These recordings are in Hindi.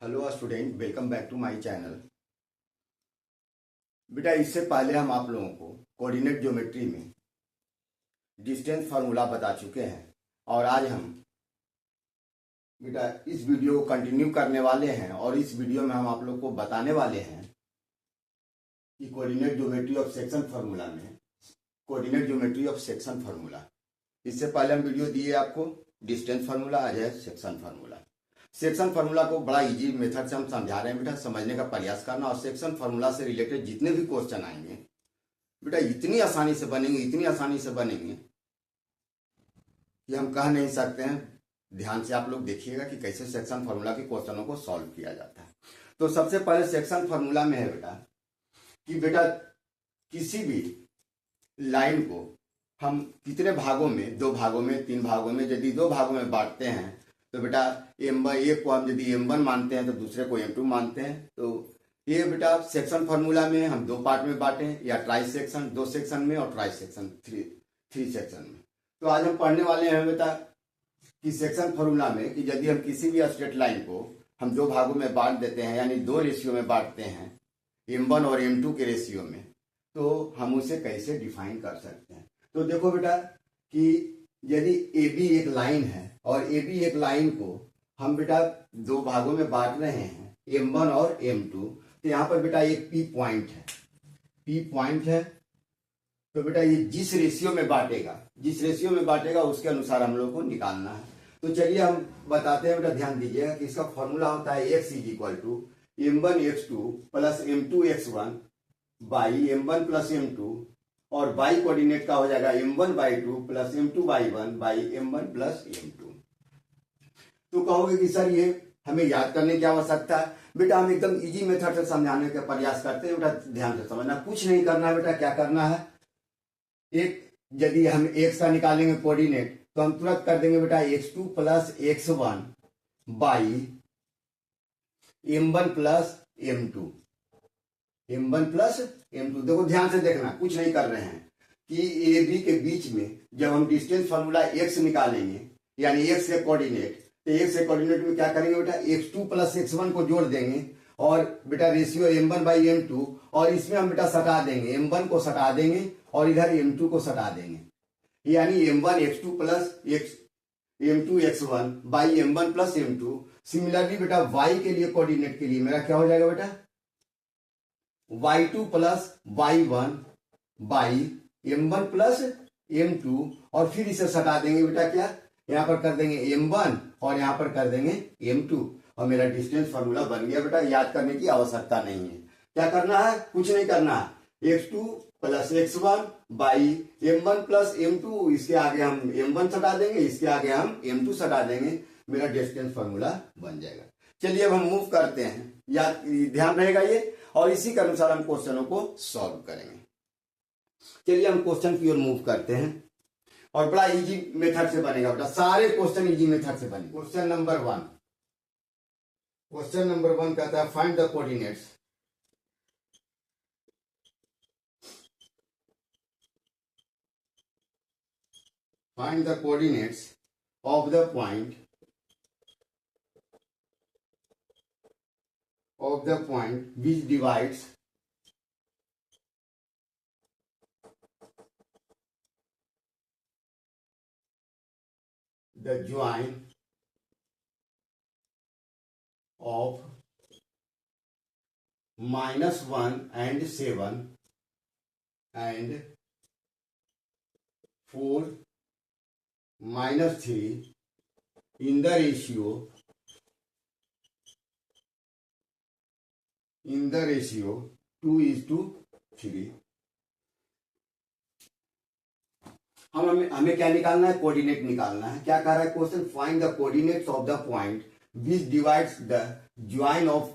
Hello student, welcome back to my channel. बेटा, इससे पहले हम आप लोगों को कोऑर्डिनेट ज्योमेट्री में डिस्टेंस फार्मूला बता चुके हैं और आज हम बेटा इस वीडियो को कंटिन्यू करने वाले हैं और इस वीडियो में हम आप लोग को बताने वाले हैं कि coordinate geometry of section formula में coordinate geometry of section formula. इससे पहले हम वीडियो दिए आपको डिस्टेंस फार्मूला, आज है सेक्शन फार्मूला। सेक्शन फार्मूला को बड़ा इजी मेथड से हम समझा रहे हैं बेटा, समझने का प्रयास करना। और सेक्शन फार्मूला से रिलेटेड जितने भी क्वेश्चन आएंगे बेटा इतनी आसानी से बनेंगे कि हम कह नहीं सकते हैं। ध्यान से आप लोग देखिएगा कि कैसे सेक्शन फार्मूला के क्वेश्चनों को सॉल्व किया जाता है। तो सबसे पहले सेक्शन फार्मूला में है बेटा कि बेटा किसी भी लाइन को हम कितने भागों में, 2 भागों में, 3 भागों में, यदि 2 भागों में बांटते हैं तो बेटा एक को हम यदि M1 मानते हैं तो दूसरे को M2 मानते हैं। तो ये बेटा सेक्शन फार्मूला में हम 2 पार्ट में बांटे, या ट्राई सेक्शन 2 सेक्शन में और ट्राई सेक्शन 3 सेक्शन में। तो आज हम पढ़ने वाले हैं बेटा कि सेक्शन फार्मूला में कि यदि हम किसी भी स्ट्रेट लाइन को हम 2 भागों में बांट देते हैं, यानी 2 रेशियो में बांटते हैं, M1 और M2 के रेशियो में, तो हम उसे कैसे डिफाइन कर सकते हैं। तो देखो बेटा कि यदि AB एक लाइन है और AB एक लाइन को हम बेटा 2 भागों में बांट रहे हैं, M1 और M2, तो यहाँ पर बेटा एक P पॉइंट है। तो बेटा ये जिस रेशियो में बांटेगा उसके अनुसार हम लोग को निकालना है। तो चलिए हम बताते हैं बेटा, ध्यान दीजिएगा कि इसका फॉर्मूला होता है x is equal to M1x2 plus M2x1 by M1 plus M2, और y कोऑर्डिनेट का हो जाएगा M1/2 plus M2/1 by M1 plus M2। तो कहोगे कि सर ये हमें याद करने की आवश्यकता है। बेटा हम एकदम इजी मेथड से समझाने का प्रयास करते हैं। बेटा ध्यान से समझना, कुछ नहीं करना है बेटा। क्या करना है, यदि हम x का निकालेंगे कोऑर्डिनेट तो हम तुरंत कर देंगे बेटा x2 plus x1 by M1 plus M2। देखो ध्यान से देखना, कुछ नहीं कर रहे हैं कि ए बी के बीच में जब हम डिस्टेंस फार्मूला x निकालेंगे, यानी x के कोऑर्डिनेट, तो x के कोऑर्डिनेट में क्या करेंगे बेटा, x2 प्लस x1 को जोड़ देंगे और बेटा रेशियो M1/M2, और इसमें हम बेटा सटा देंगे, M1 को सटा देंगे और इधर M2 को सटा देंगे, यानी M1x2 plus M2x1 by M1 plus M2। Similarly बेटा y के लिए कोऑर्डिनेट के लिए मेरा क्या हो जाएगा बेटा, y2 plus y1 by M1 plus M2, और फिर इसे सटा देंगे बेटा, क्या यहाँ पर कर देंगे M1 और यहाँ पर कर देंगे M2, और मेरा डिस्टेंस फार्मूला बन गया बेटा। याद करने की आवश्यकता नहीं है। क्या करना है, कुछ नहीं करना है। x2 plus x1 by M1 plus M2, इसके आगे हम M1 सटा देंगे, इसके आगे हम M2 सटा देंगे, मेरा डिस्टेंस फार्मूला बन जाएगा। चलिए अब हम मूव करते हैं, याद ध्यान रहेगा ये, और इसी के अनुसार हम क्वेश्चनों को सॉल्व करेंगे। चलिए हम क्वेश्चन की ओर मूव करते हैं, और बड़ा इजी मेथड से बनेगा बेटा, सारे क्वेश्चन इजी मेथड से बनेंगे। क्वेश्चन नंबर 1 कहता है find the coordinates of the point which divides the join of -1 and 7 and 4 -3 in the ratio 2:3। हमें क्या निकालना है, कोऑर्डिनेट निकालना है। क्या कह रहा है question, find the coordinates of the point which divides the join of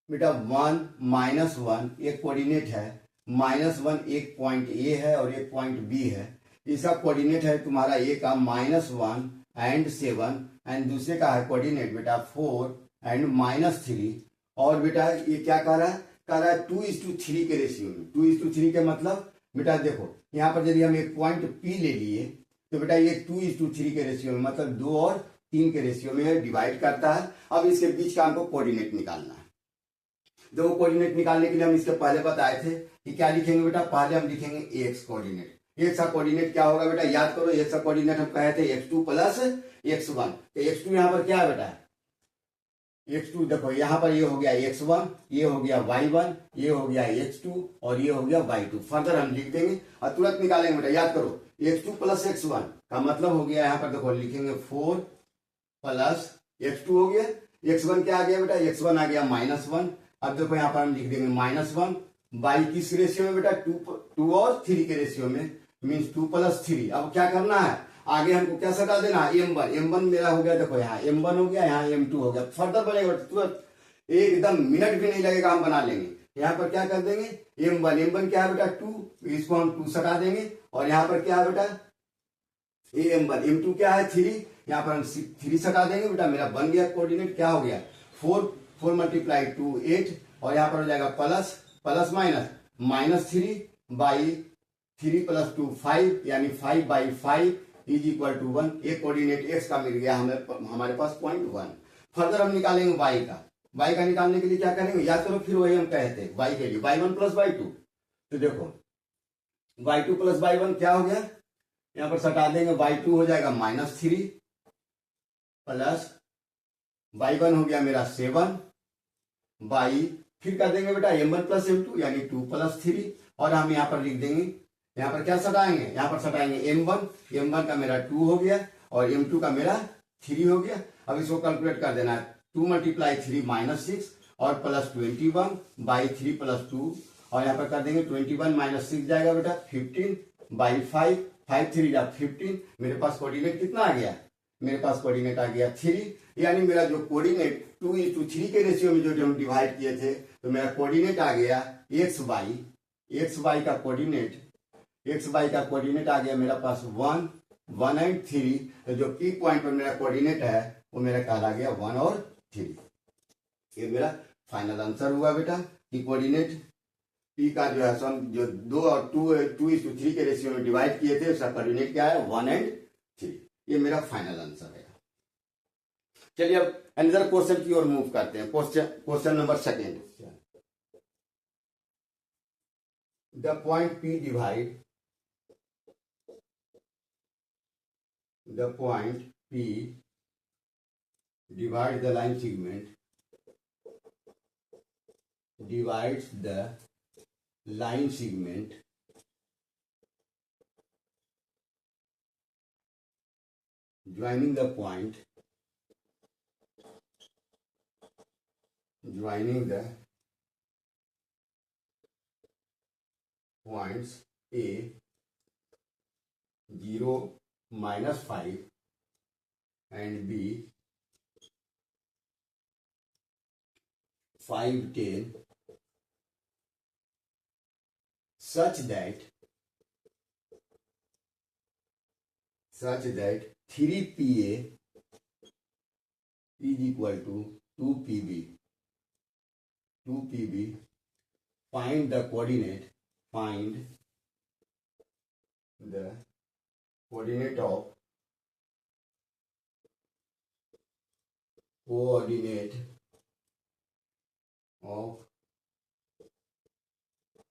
बेटा 1 -1, एक कोऑर्डिनेट है -1, एक पॉइंट ए है और एक पॉइंट बी है। इसका कोऑर्डिनेट है तुम्हारा ए का -1 एंड 7, एंड दूसरे का है कोऑर्डिनेट बेटा 4 एंड -3। और बेटा ये क्या कह रहा है 2:3 के रेशियो में। 2:3 के मतलब बेटा देखो यहाँ पर यदि हम एक पॉइंट P ले लिए तो बेटा ये 2:3 के रेशियो में, मतलब 2 और 3 के रेशियो में डिवाइड करता है। अब इसके बीच का हमको कोऑर्डिनेट निकालना है। दो कोऑर्डिनेट निकालने के लिए हम इसके पहले बताए थे कि क्या लिखेंगे बेटा, पहले हम लिखेंगे एक्स कोऑर्डिनेट। एक्स का कोऑर्डिनेट क्या होगा बेटा, याद करो, एक्स का कोऑर्डिनेट हम कहे थे x2 प्लस x1। तो x2 यहाँ पर क्या है बेटा, x2 देखो यहाँ पर ये हो गया x1, ये हो गया y1, ये हो गया x2 और ये हो गया y2। फर्दर हम लिख देंगे और तुरंत निकालेंगे बेटा। याद करो x2 प्लस x1 का मतलब हो गया, यहाँ पर देखो लिखेंगे 4 प्लस x2 हो गया, x1 क्या आ गया बेटा, x1 आ गया -1। अब देखो यहाँ पर हम लिख देंगे -1 बाई किस रेशियो में बेटा, 2 और 3 के रेशियो में, मीन्स 2 प्लस 3। अब क्या करना है, आगे हमको क्या सटा देना है, m1 मेरा हो गया, देखो यहाँ m1 हो गया, यहाँ m2 हो गया। फर्दर बनेगा तुरंत, एकदम मिनट भी नहीं लगेगा, हम बना लेंगे। यहाँ पर क्या कर देंगे, m1 क्या है बेटा 2, इसको हम 2 सटा देंगे। और यहाँ पर क्या है बेटा m1, m2 क्या है 3, यहाँ पर हम 3 सटा देंगे बेटा। मेरा बन गया कोऑर्डिनेट, क्या हो गया 4 मल्टीप्लाई 2 8 और यहाँ पर हो जाएगा प्लस माइनस 3 बाई 3 प्लस 2 5, यानी 5 बाई 5 इज इक्वल टू 1। एक कोऑर्डिनेट एक्स का मिल गया हमारे पास 0.1। फर्दर हम निकालेंगे वाई का। वाई का निकालने के लिए क्या करेंगे, याद करो, फिर वही हम कहते हैं वाई के लिए y1 प्लस y2। तो देखो y2 प्लस y1 क्या हो गया, यहाँ पर सटा देंगे, y2 हो जाएगा -3 प्लस y1 हो गया मेरा 7 बाई, फिर कर देंगे बेटा m1 प्लस m2 यानी 2 प्लस 3। और हम यहाँ पर लिख देंगे, यहाँ पर क्या सटाएंगे, यहाँ पर सटाएंगे m1 का मेरा 2 हो गया और m2 का मेरा 3 हो गया। अब इसको कैलकुलेट कर देना है, 2 मल्टीप्लाई 3 -6 और प्लस 21 बाई 3 प्लस 2 और यहाँ पर कर देंगे 21 - 6 जाएगा बेटा 15 बाई 5, 5 3 जा 15। मेरे पास कोऑर्डिनेट कितना आ गया, मेरे पास कोऑर्डिनेट आ गया 3। यानी मेरा जो कोऑर्डिनेट 2:3 के रेशियो में जो हम डिवाइड किए थे, तो मेरा कोऑर्डिनेट आ गया x बाई का कोऑर्डिनेट आ गया मेरा पास 1 एंड 3। तो जो की पॉइंट पर मेरा कोऑर्डिनेट है वो मेरा कहला गया 1 और 3। ये मेरा फाइनल आंसर हुआ बेटा कि कोऑर्डिनेट पी का जो है सम जो 2 और 2:3 के रेशियो में डिवाइड किए थे, उसका कोऑर्डिनेट क्या है 1 एंड 3। ये मेरा फाइनल आंसर है। चलिए अब अनदर क्वेश्चन की ओर मूव करते हैं। Question number 2। The point P divide the line segment divides the line segment joining the points A 0 -5 and B 5 10 such that 3PA is equal to 2PB. Find the coordinate of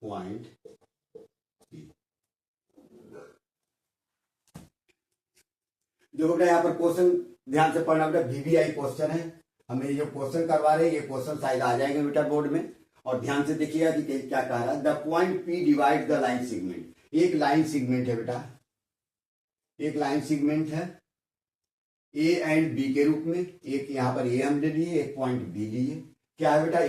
point P। देखो बेटा यहाँ पर क्वेश्चन ध्यान से पढ़ना बेटा, VBI क्वेश्चन है। हमें ये जो क्वेश्चन करवा रहे हैं, ये क्वेश्चन शायद आ जाएंगे बेटा बोर्ड में। और ध्यान से देखिएगा कि क्या कह रहा है। The point P divide the line segment. एक लाइन सेगमेंट है बेटा, एक लाइन सेगमेंट है A एंड B के रूप में। एक यहाँ पर A हम ले लिए, एक पॉइंट B लिए। क्या है बेटा,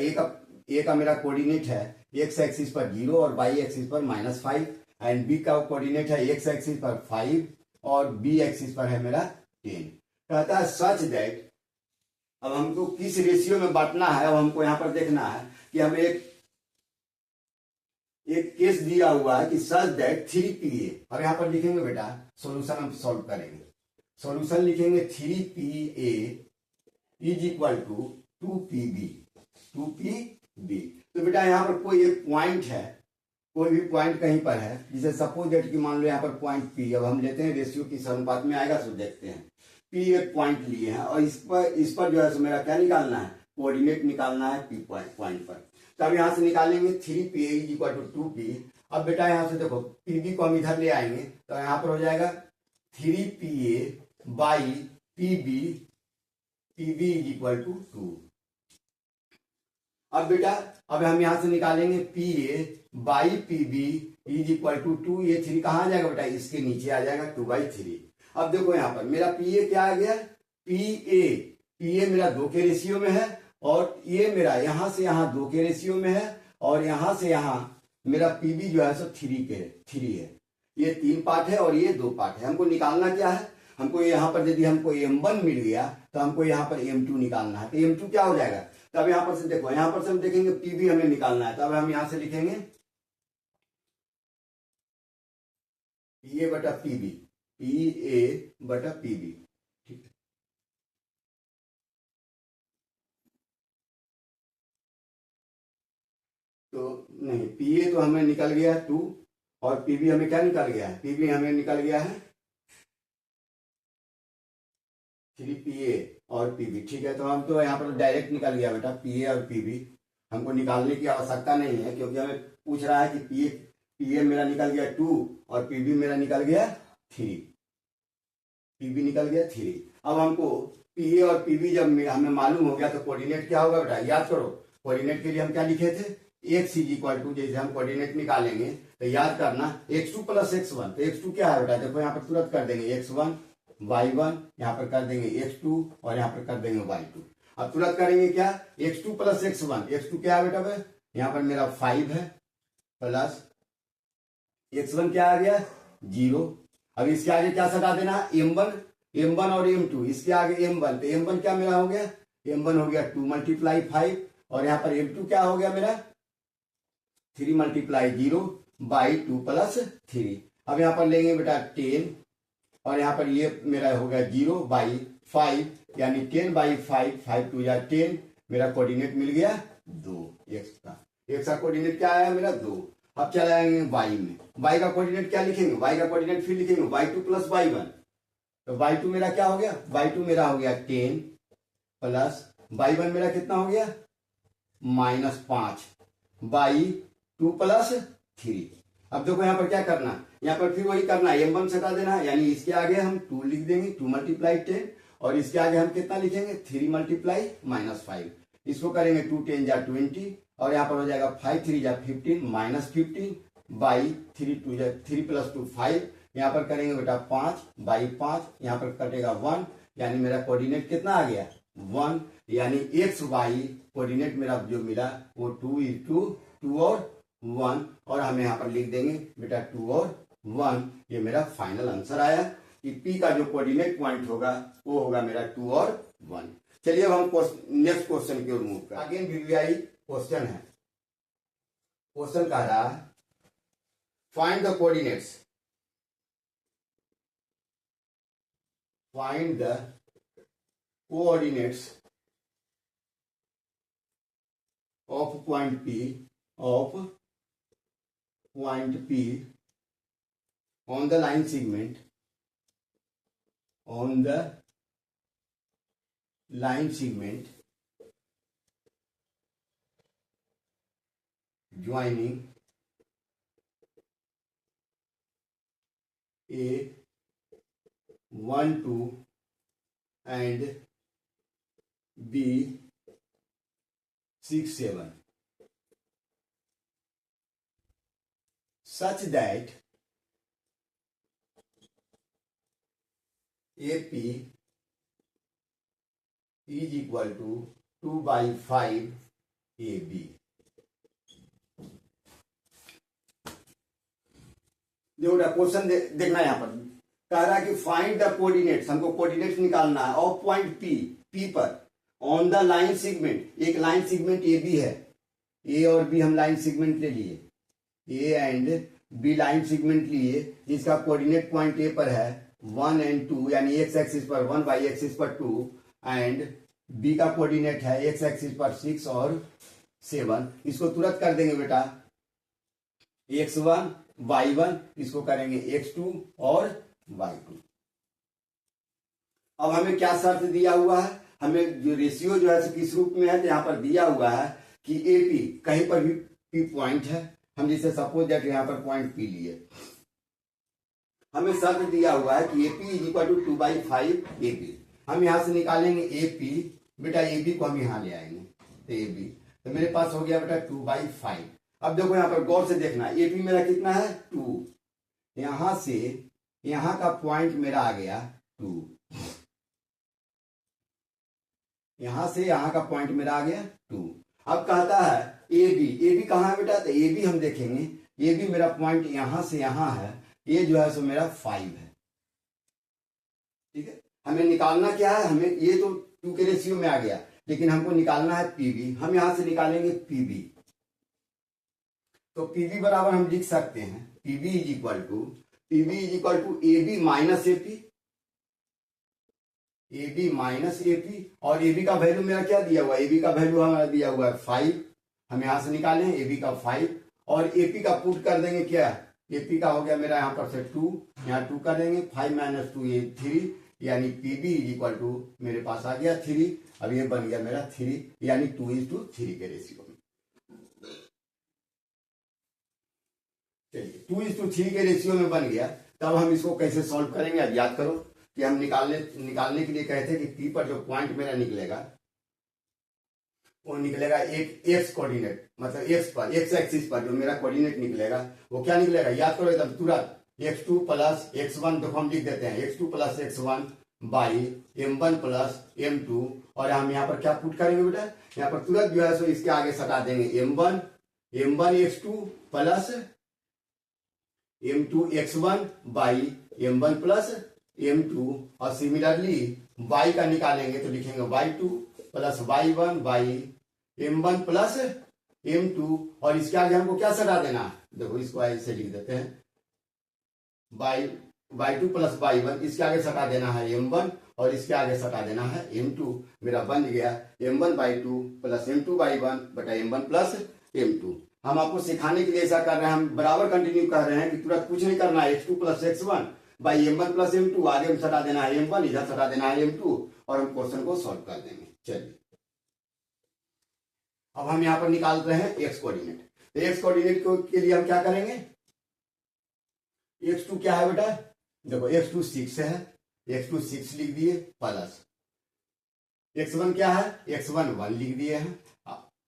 A का मेरा कोऑर्डिनेट है x एक्सिस पर 0 और y एक्सिस पर -5 एंड B का कोऑर्डिनेट है x एक्सिस पर 5 और B एक्सिस पर है मेरा 10। कहता है सच दैट, अब हमको किस रेशियो में बांटना है। अब हमको यहाँ पर देखना है कि हमें एक केस दिया हुआ है कि सच दैट 3PA। और यहाँ पर लिखेंगे बेटा सॉल्यूशन हम सॉल्व करेंगे। सॉल्यूशन लिखेंगे 3PA is equal to 2PB। तो बेटा यहाँ पर कोई एक पॉइंट है, कोई भी पॉइंट कहीं पर है, जिसे सपोज दैट कि मान लो यहाँ पर पॉइंट P। अब हम लेते हैं रेशियो किस अनुपात में आएगा, सो देखते हैं। पी एक पॉइंट लिए हैं और इस पर जो है सो मेरा क्या निकालना है, कोऑर्डिनेट निकालना है पी पॉइंट पर। तो अब यहां से निकालेंगे 3pa is equal to 2p। अब बेटा यहां से देखो पीबी को हम इधर ले आएंगे तो यहां पर हो जाएगा 3pa by PB, PB is equal to 2। अब बेटा अब हम यहां से निकालेंगे pa by PB is equal to 2। ये 3 कहां आ जाएगा बेटा, इसके नीचे आ जाएगा 2/3। अब देखो यहां पर मेरा pa क्या आ गया, pa मेरा 2 के रेशियो में है और ये मेरा यहां से यहां 2 के रेशियो में है और यहां से यहां मेरा पीबी जो है सो 3 है। ये 3 पार्ट है और ये 2 पार्ट है। हमको निकालना क्या है, हमको यहाँ पर यदि हमको m1 मिल गया तो हमको यहाँ पर m2 निकालना है। तो m2 क्या हो जाएगा, तब यहाँ पर से देखो यहाँ पर से हम देखेंगे पीबी हमें निकालना है। तब हम यहाँ से लिखेंगे pa बटा पीबी, pa बटा पीबी, ठीक है। तो नहीं, pa तो हमें निकल गया है 2 और पीबी हमें क्या निकल गया है, पीबी हमें निकल गया है 3pa और पीबी, ठीक है। तो हम तो यहाँ पर डायरेक्ट निकल गया बेटा pa और पीबी, हमको निकालने की आवश्यकता नहीं है क्योंकि हमें पूछ रहा है कि pa मेरा निकल गया 2 और पीबी मेरा निकल गया 3, पीबी निकल गया 3। अब हमको pa और पीबी जब हमें मालूम हो गया तो कोऑर्डिनेट क्या होगा बेटा, याद करो कोऑर्डिनेट के लिए हम क्या लिखे थे, x इज इक्वल टू, जैसे हम कोऑर्डिनेट निकालेंगे तो याद करना x2 प्लस x1। तो x2 क्या है बेटा, देखो यहाँ पर तुरंत कर देंगे x1 y1, यहाँ पर कर देंगे x2 और यहाँ पर कर देंगे y2। अब तुरंत करेंगे क्या, x2 प्लस x1, x2 क्या है बेटा, यहाँ पर मेरा 5 है प्लस x1 क्या आ गया 0। अब इसके आगे क्या सटा देना, m1 और m2, इसके आगे m1, तो m1 क्या मेरा हो गया, m1 हो गया 2 मल्टीप्लाई 5 और यहाँ पर m2 क्या हो गया मेरा 3 मल्टीप्लाई 0 बाई 2 प्लस 3। अब यहाँ पर लेंगे बेटा 10 और यहाँ पर ये मेरा हो गया 0 बाई 5 यानी 10 बाई 5, 5 2 या 10, मेरा कोऑर्डिनेट मिल गया 2 x का कोऑर्डिनेट क्या आया मेरा 2। अब चले आएंगे y में, y का कोऑर्डिनेट क्या लिखेंगे, y का कोऑर्डिनेट फिर लिखेंगे y2 प्लस y1। तो y2 मेरा क्या हो गया, y2 मेरा हो गया 10 प्लस y1 मेरा कितना हो गया -5 बाई 2 प्लस 3। अब देखो यहाँ पर क्या करना, यहाँ पर फिर वही करना है, m1 सटा देना, यानी इसके आगे हम 2 लिख देंगे 2 मल्टीप्लाई 10 और इसके आगे हम कितना लिखेंगे 3 मल्टीप्लाई -5। इसको करेंगे 2 10 जा 20 और यहाँ पर हो जाएगा 5 3 जा 15 -15 बाई 3 2 जा 3 प्लस 2 5। यहाँ पर करेंगे बेटा 5 बाई 5, यहाँ पर कटेगा 1, यानी मेरा कोऑर्डिनेट कितना आ गया 1, यानी एक्स वाई कोऑर्डिनेट मेरा जो मिला वो 2 और 1 और हम यहाँ पर लिख देंगे बेटा 2 और 1। ये मेरा फाइनल आंसर आया कि P का जो कोऑर्डिनेट पॉइंट होगा वो होगा मेरा 2 और 1। चलिए अब हम नेक्स्ट क्वेश्चन की ओर मूव करें। अगेन VVI क्वेश्चन है, क्वेश्चन कह रहा है find the coordinates, find the coordinates of point P on the line segment, joining A 1 2 and B 6 7 such that AP is equal to 2 by 5 AB। देखो क्वेश्चन देखना यहाँ पर कह रहा है कि फाइंड द कोऑर्डिनेट्स, हमको कोऑर्डिनेट्स निकालना है ऑफ पॉइंट P पर ऑन द लाइन सेगमेंट। एक लाइन सेगमेंट AB है, A और B हम लाइन सेगमेंट ले लिए, A and B line segment लिए जिसका कोऑर्डिनेट पॉइंट A पर है 1 and 2, यानी x एक्सिस पर 1 y एक्सिस पर 2 एंड B का कोऑर्डिनेट है x एक्सिस पर 6 और 7। इसको तुरंत कर देंगे बेटा x1 y1, इसको करेंगे x2 और y2। अब हमें क्या शर्त दिया हुआ है, हमें जो रेशियो जो है किस रूप में है, तो यहाँ पर दिया हुआ है कि एपी कहीं पर भी पी पॉइंट है, हम जैसे सपोज दैट यहाँ पर पॉइंट पी लिए, हमें शर्त दिया हुआ है कि AP is equal to 2/5 AP. हम यहाँ से निकालेंगे एपी, बेटा एबी को हम यहाँ ले आएंगे, तो एबी, तो मेरे पास हो गया बेटा 2/5। अब देखो यहाँ पर गौर से देखना, एपी मेरा कितना है 2, यहां से यहां का पॉइंट मेरा आ गया 2, यहां से यहां का पॉइंट मेरा आ गया 2। अब कहता है एबी, एबी कहाँ है बेटा, तो एबी हम देखेंगे, एबी मेरा पॉइंट यहां से यहां है, ये जो है सो मेरा 5 है, ठीक है। हमें निकालना क्या है, हमें ये तो 2 के रेशियो में आ गया, लेकिन हमको निकालना है पीबी। हम यहां से निकालेंगे पीबी, तो पीबी बराबर हम लिख सकते हैं PB is equal to AB minus AP, AB minus AP, और एबी का वैल्यू मेरा क्या दिया हुआ है, एबी का वैल्यू हमारा दिया हुआ है 5, हम यहां से निकालें एबी का 5, और एपी का पुट कर देंगे क्या, एपी का हो गया मेरा यहाँ पर से 2, यहाँ 2 कर देंगे, 5 - 2 ये 3, यानी पीबी इज इक्वल टू मेरे पास आ गया 3। अब ये बन गया मेरा 3, यानी 2:3 के रेशियो में। चलिए 2:3 के रेशियो में बन गया, तब हम इसको कैसे सॉल्व करेंगे, अब याद करो कि हम निकालने के लिए कहते हैं कि पी पर जो पॉइंट मेरा निकलेगा वो निकलेगा एक एक्स कोऑर्डिनेट, मतलब एक्स पर, एक्स एक्सिस पर जो मेरा कोऑर्डिनेट निकलेगा वो क्या निकलेगा, याद करो एकदम तुरंत, x2 + x1, देखो हम लिख देते हैं x2 + x1 by m1 + m2, और हम यहाँ पर क्या पुट करेंगे बेटा, यहाँ पर तुरंत जो है सो इसके आगे सटा देंगे m1 x2 + m2 x1 by m1 + m2, और सिमिलरली y का निकालेंगे तो लिखेंगे y2 + y1 by m1 + m2, और इसके आगे हमको क्या सटा देना है, देखो इसको ऐसे लिख देते हैं y2 + y1, इसके आगे सटा देना है m1, और इसके आगे सटा देना है m2, मेरा बन गया m1/2 + m2/1 बटा m1 + m2। हम आपको सिखाने के लिए ऐसा कर रहे हैं, हम बराबर कंटिन्यू कर रहे हैं कि तुरंत कुछ नहीं करना है, x2 + x1 by m1 + m2, आगे हम सटा देना है m1, इधर सटा देना है m2, और हम क्वेश्चन को सॉल्व कर देंगे। चलिए अब हम यहाँ पर निकाल रहे हैं एक्स कोऑर्डिनेट, तो एक्स कोऑर्डिनेट के लिए हम क्या करेंगे, x2 क्या है बेटा, देखो x2 6 है, x2 6 लिख दिए, प्लस x1 क्या है, x1 1 लिख दिए हैं,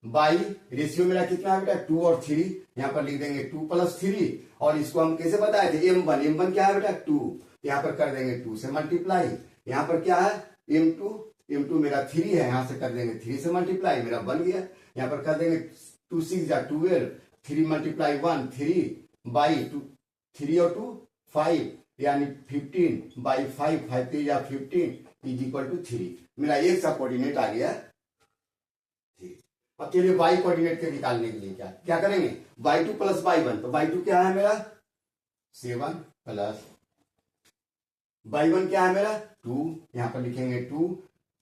बाई रेशियो मेरा कितना है बेटा 2 और 3, यहाँ पर लिख देंगे 2 + 3, और इसको हम कैसे बताए थे m1 क्या है बेटा 2, यहाँ पर कर देंगे 2 से मल्टीप्लाई, यहाँ पर क्या है m2 मेरा 3 है, यहाँ से कर देंगे 3 से मल्टीप्लाई, मेरा बन गया, यहाँ पर कर देंगे 2 × 6 = 12, 3 × 1 3 बाई 2, 3 और 2 5, यानी 15/5, 5 3 = 15 इज इक्वल टू 3, मेरा एक सा कोऑर्डिनेट आ गया। अब चलिए y कोऑर्डिनेट के निकालने के लिए क्या करेंगे, y2 + y1, तो y2 क्या है मेरा 7 प्लस y1 क्या है मेरा 2, यहाँ पर लिखेंगे 2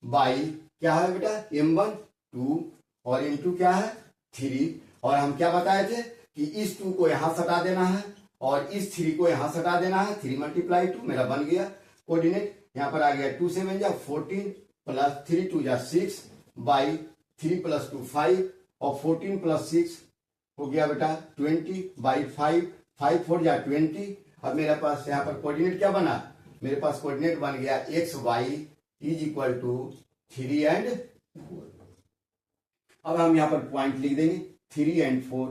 बाई क्या है बेटा m1 2, और m2 क्या है 3, और हम क्या बताए थे कि इस 2 को यहां सटा देना है और इस 3 को यहां सटा देना है, 3 × 2 मेरा बन गया कोऑर्डिनेट, यहाँ पर आ गया 2 7 = 14 प्लस 3 2 = 6 बाई 3 + 2 5, और 14 + 6 हो गया बेटा 20/5, 5 4 = 20। अब मेरे पास यहाँ पर कोऑर्डिनेट क्या बना, मेरे पास कोऑर्डिनेट बन गया x y is equal to 3 और 4। अब हम यहाँ पर पॉइंट लिख देंगे 3 और 4,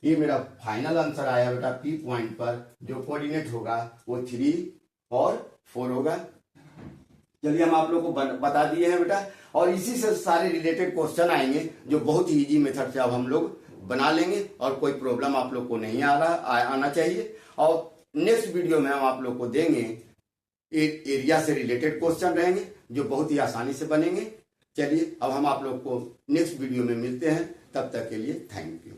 ये मेरा फाइनल आंसर आया बेटा पी पॉइंट पर जो कोऑर्डिनेट होगा वो 3 और 4 होगा। चलिए हम आप लोग को बता दिए हैं बेटा, और इसी से सारे रिलेटेड क्वेश्चन आएंगे जो बहुत ही इजी मेथड से अब हम लोग बना लेंगे, और कोई प्रॉब्लम आप लोग को नहीं आना चाहिए। और नेक्स्ट वीडियो में हम आप लोग को देंगे एक एरिया से रिलेटेड क्वेश्चन रहेंगे जो बहुत ही आसानी से बनेंगे। चलिए अब हम आप लोग को नेक्स्ट वीडियो में मिलते हैं, तब तक के लिए थैंक यू।